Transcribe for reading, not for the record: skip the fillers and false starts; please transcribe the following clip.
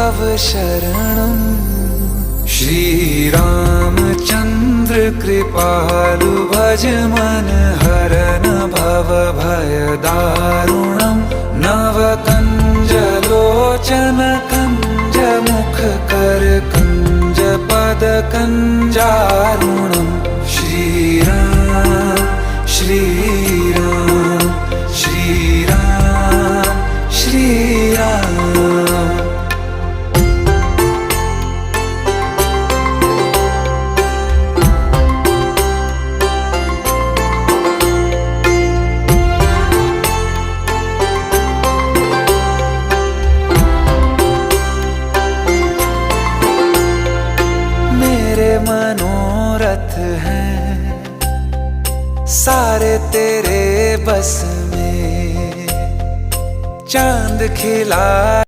तव शरणं। श्रीरामचन्द्र कृपालु भज मन हरन भव भय दारुणं। नव कंज लोचन कंज मुख कर कंज पद कंजारुणं। श्रीराम श्रीराम श्रीराम श्रीराम। मेरे मनोरथ हैं सारे तेरे बस में। चांद खिला